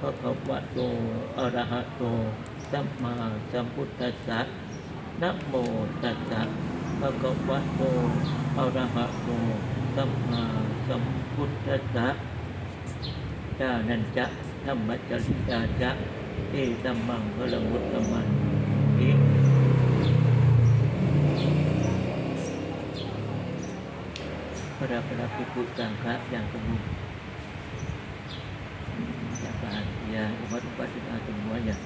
ภะคะวะโตอะระหะโตสัมมาสัมพุทธัสสะนะโมตัสสะภะคะวะโตอะระหะโตสัมมาสัมพุทธัสสะญาณัญจะธัมมัจจริยาจะเอตัมมังพลังวุตตมันอิparaภิกษุสางฆะyang penuh yang bahagia umat-umat kita semuanya.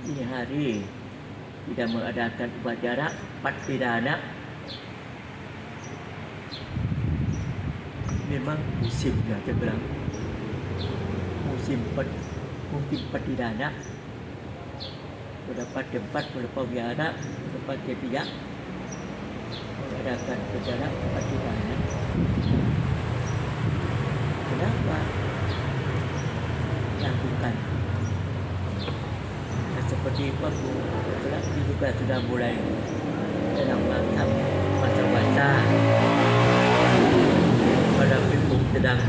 Ini hari tidak mengadakan upacara Patidana. Memang musimnya saya bilang musim Patidana. Beberapa tempat, beberapa wihara, beberapa tempat mengadakan upacara Patidana. Kenapa lakukan? Nah, seperti waktu ini juga sudah mulai dalam masa puasa. Paraภิกษุsedang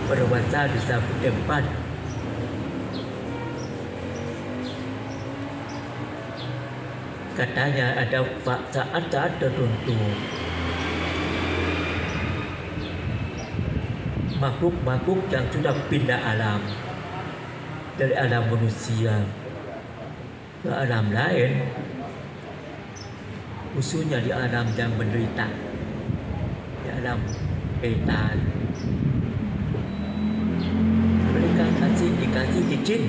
berpuasa di satu tempat. Katanya ada saat-saat tertentu makhluk-makhluk yang sudah pindah alam dari alam manusia ke alam lain, khususnya di alam yang menderita, di alam setan. Mereka dikasih izin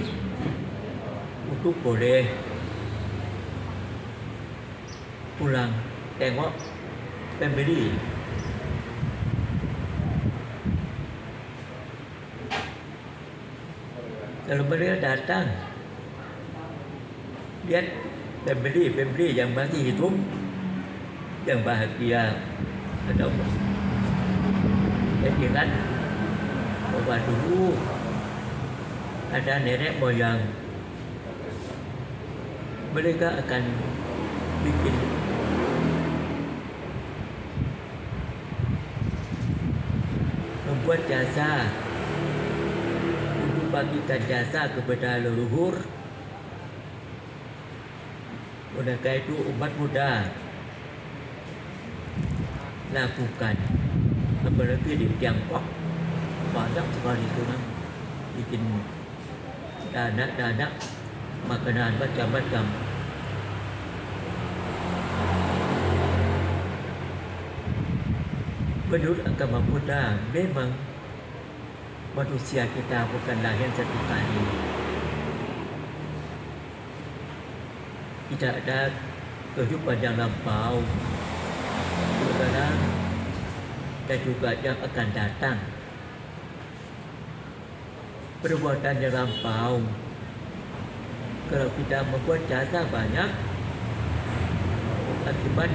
untuk boleh pulang tengok family. Kalau mereka datang lihat family yang masih hidup, yang bahagia, ada dan ingat bahwa dulu ada nenek moyang, mereka akan bikin membuat jasa, bagikan jasa kepada leluhur. Mereka itu umat muda lakukan, apalagi di Tiongkok banyak sekali itu bikin dana makanan macam-macam. Menurut agama Buddha, memang manusia kita bukan lahir satu kali. Tidak ada kehidupan yang lampau, sekarang dan juga yang akan datang. Perbuatan yang lampau, kalau kita membuat jasa banyak, akibat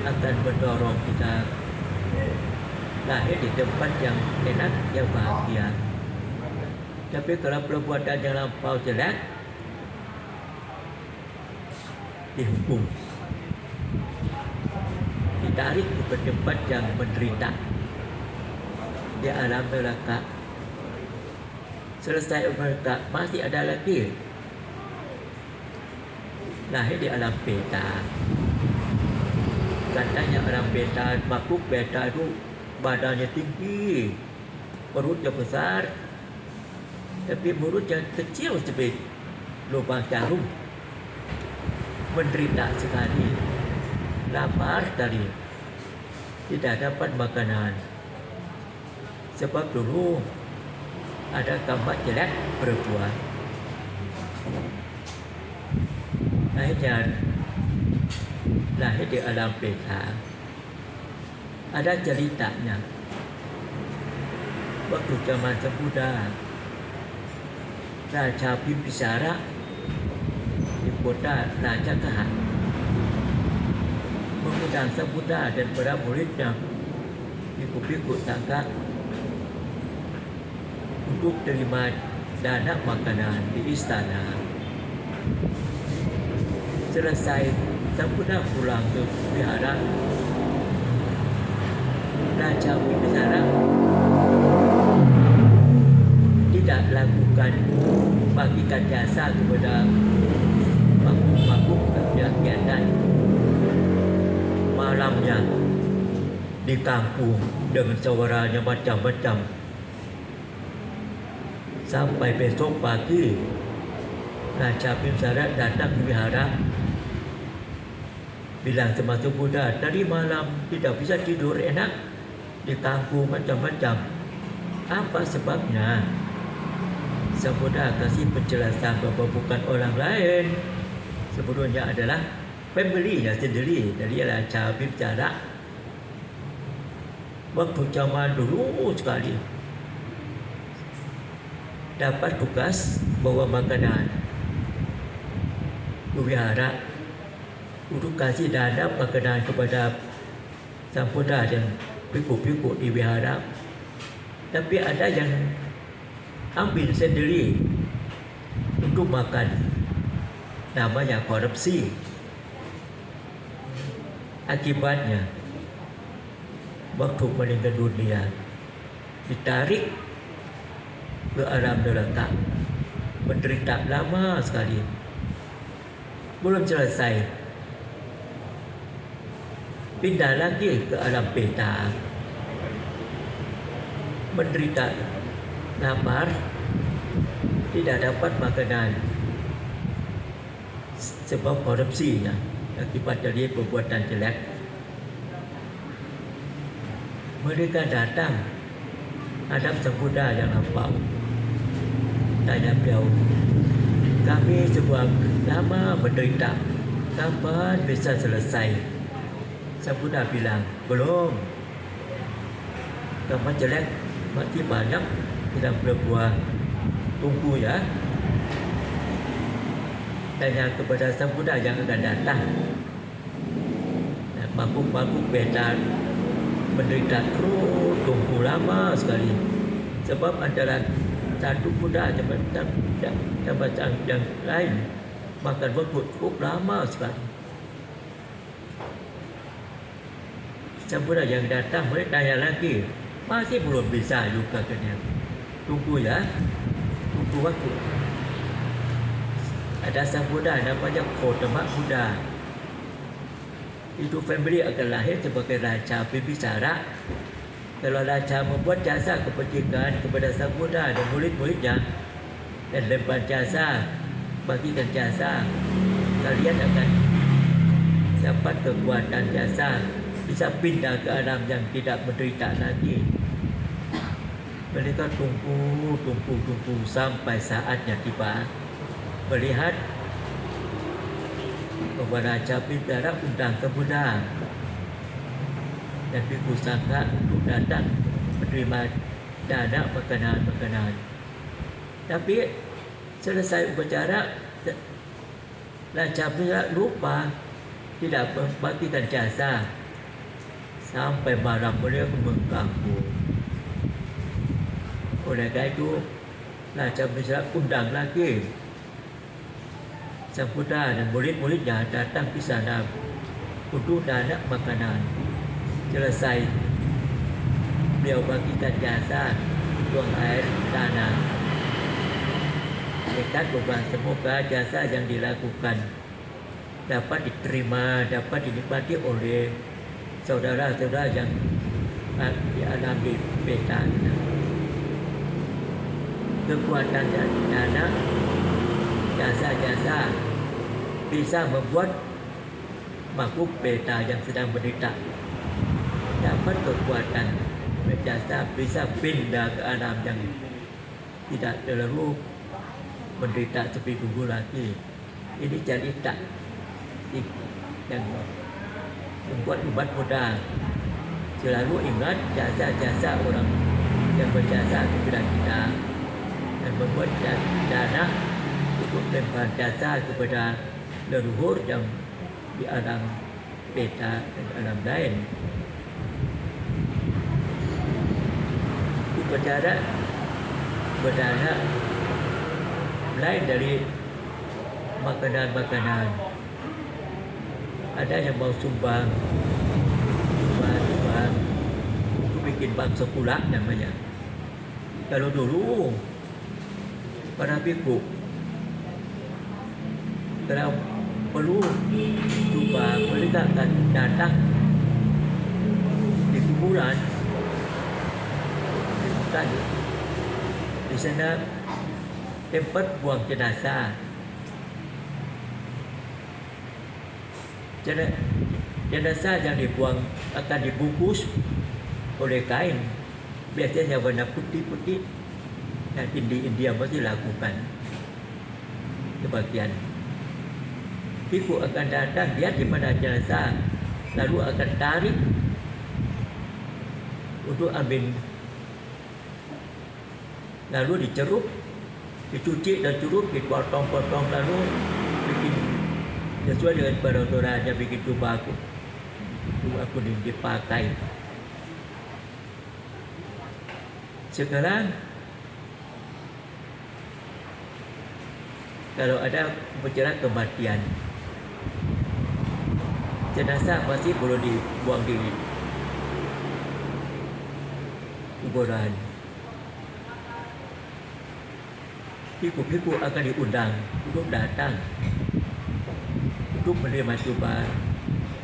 akan mendorong kita lahir di tempat yang enak, yang bahagia. Tapi kalau perbuatan yang lampau jelek, dihukum, ditarik ke tempat yang menderita di alam neraka. Selesai neraka masih ada lagi lahir di alam beta. Katanya alam beta, makhluk beta itu badannya tinggi, perutnya besar, tapi mulutnya kecil seperti lubang jarum. Menderita sekali, lapar sekali, tidak dapat makanan. Sebab dulu ada gambar jelek perempuan. Akhirnya lahir di alam beta. Ada ceritanya. Waktu zaman Buddha, Raja Bimbisara di kota Rajagaha mengundang Sang Buddha dan para muridnya, ikut sangka untuk terima dana makanan di istana. Selesai Sang Buddha pulang ke wihara, Raja Bimbisara memberikan jasa kepada makhluk kegiatan malamnya di kampung dengan suaranya macam-macam. Sampai besok pagi Raja Bimsara datang ke wihara, bilang sama Sang Buddha, tadi malam tidak bisa tidur enak di kampung macam-macam. Apa sebabnya? Sang Buddha kasih penjelasan bahwa bukan orang lain, sebetulnya adalah family-nya sendiri dari Raja Bimsara. Waktu zaman dulu sekali dapat tugas bawa makanan ke wihara untuk kasih dana makanan kepada Sang Buddha dan biku-biku di wihara. Tapi ada yang ambil sendiri untuk makan, namanya korupsi. Akibatnya waktu meninggal dunia ditarik ke alam neraka, menderita lama sekali, belum selesai, pindah lagi ke alam peta, menderita lapar, tidak dapat makanan sebab korupsinya, akibat dari perbuatan jelek. Mereka datang hadap Sang Buddha yang lampau, tanya beliau, kami semua lama menderita, kapan bisa selesai? Sang Buddha bilang, belum, kamu jelek masih banyak tidak berbuah, tunggu ya. Tanya kepada Sang Buddha yang akan datang. Makhluk-makhluk beda menderita terus, tunggu lama sekali, sebab antara satu Buddha sama yang lain makan waktu cukup lama sekali. Sang Buddha yang datang mereka tanya lagi, masih belum bisa juga katanya. Tunggu ya, tunggu waktu. Ada Sang Buddha namanya Gautama Buddha. Itu family akan lahir sebagai Raja Bimbisara. Kalau Raja membuat jasa kebajikan kepada Sang Buddha dan murid-muridnya dan lempar jasa, bagikan jasa, kalian akan dapat kekuatan jasa, bisa pindah ke alam yang tidak menderita lagi. Mereka tunggu sampai saatnya tiba. Melihat bahwa Raja Bimsara undang Sang Buddha dan Bhikkhu Sangha untuk datang menerima dana makanan. Tapi selesai upacara, Raja Bimsara lupa tidak membagikan jasa. Sampai malam beliau mengganggu. Oleh karena itu Raja Bimsara undang lagi Sang Buddha dan murid-muridnya datang ke sana untuk dana makanan. Selesai, beliau bagikan jasa, tuang air tanah. Dekat beban, semoga jasa yang dilakukan dapat diterima, dapat dinikmati oleh saudara-saudara yang di alam beta. Kekuatan dana, jasa-jasa bisa membuat makhluk beta yang sedang menderita dapat kekuatan berjasa, bisa pindah ke alam yang tidak terlalu menderita seperti dulu lagi. Ini cerita yang membuat umat muda selalu ingat jasa-jasa orang yang berjasa kepada kita dan membuat dana untuk lempar jasa kepada leluhur yang di alam beta dan alam lain. Upacara berdana lain dari makanan-makanan. Ada yang mau sumbang itu bikin bakso kulak namanya. Kalau dulu para bhikkhu Kalau perlu cuba mereka akan datang di kuburan, bukan di sana tempat buang jenazah. Jenazah yang dibuang akan dibungkus oleh kain, biasanya warna putih-putih. Dan di India masih lakukan sebagian. Biku akan datang, lihat di mana jenazah, lalu akan tarik untuk ambil, lalu diceruk, dicuci dan curuk, dipotong-potong, lalu bikin sesuai dengan peraturannya, bikin tubaku dipakai. Sekarang kalau ada bicara kematian, jenazah masih boleh dibuang di kuburan. Piku-piku akan diundang untuk datang untuk menerima coba.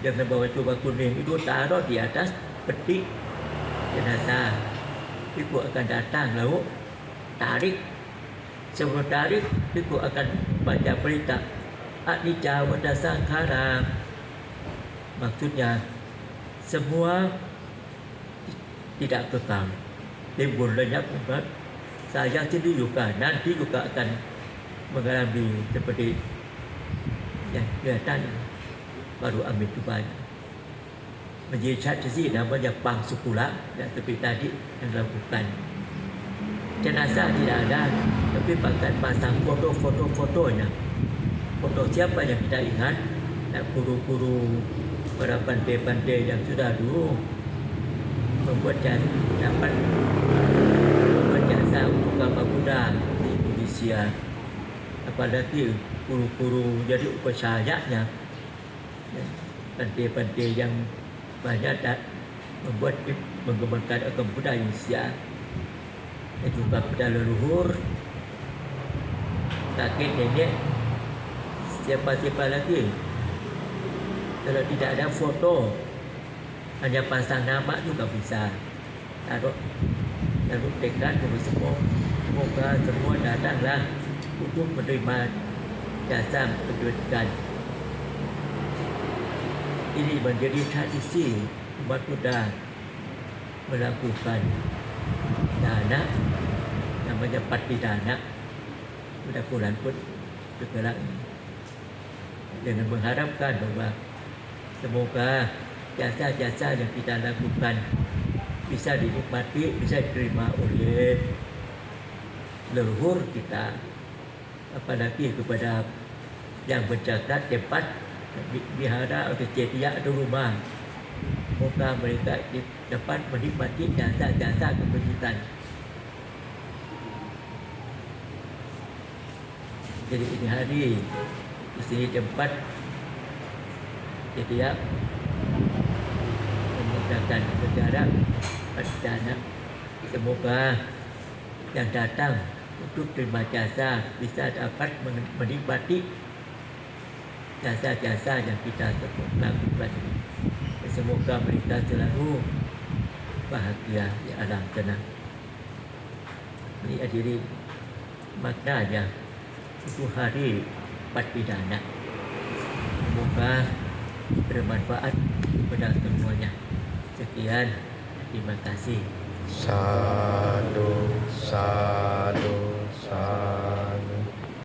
Jangan bawa coba kuning itu taruh di atas peti jenazah. Piku akan datang lalu tarik. Sebelum tarik, piku akan baca berita Anicca Vata Sankhara. Maksudnya semua tidak kekal, timbul lenyap umat. Saya sendiri juga nanti juga akan mengalami seperti yang kelihatannya, baru ambil cobanya. Menjadi saksi namanya Pangsukula, dan seperti tadi yang lakukan. Jenazah tidak ada, tapi bahkan pasang foto-fotonya. Foto siapa yang kita ingat? Dan guru-guru, para pandai-pandai yang sudah dulu membuat dapat membuat jasa untuk kapal kuda di Indonesia. Apalagi guru-guru jadi upasayanya, pandai-pandai yang banyak membuat mengembangkan agama Buddha Indonesia. Dan juga pada leluhur, kakek nenek, siapa-siapa lagi. Kalau tidak ada foto, hanya pasang nama juga bisa. Lalu tekad semua, semoga semua datanglah untuk menerima jasa pendidikan. Ini menjadi tradisi umat Buddha melakukan dana, namanya patidana. Mudah-mudahan pun bergerak dengan mengharapkan bahwa semoga jasa-jasa yang kita lakukan bisa dinikmati, bisa diterima oleh leluhur kita, apalagi kepada yang menjaga tempat wihara atau cetia atau rumah. Semoga mereka dapat menikmati jasa-jasa kepentingan. Jadi ini hari di sini tempat cetia memudahkan negara perdana. Semoga yang datang untuk terima jasa bisa dapat menikmati jasa-jasa yang kita lakukan. Semoga mereka selalu bahagia di alam tenang. Ini hadirin maknanya itu hari patidana. Semoga bermanfaat kepada semuanya. Sekian, terima kasih. Sadhu, sadhu.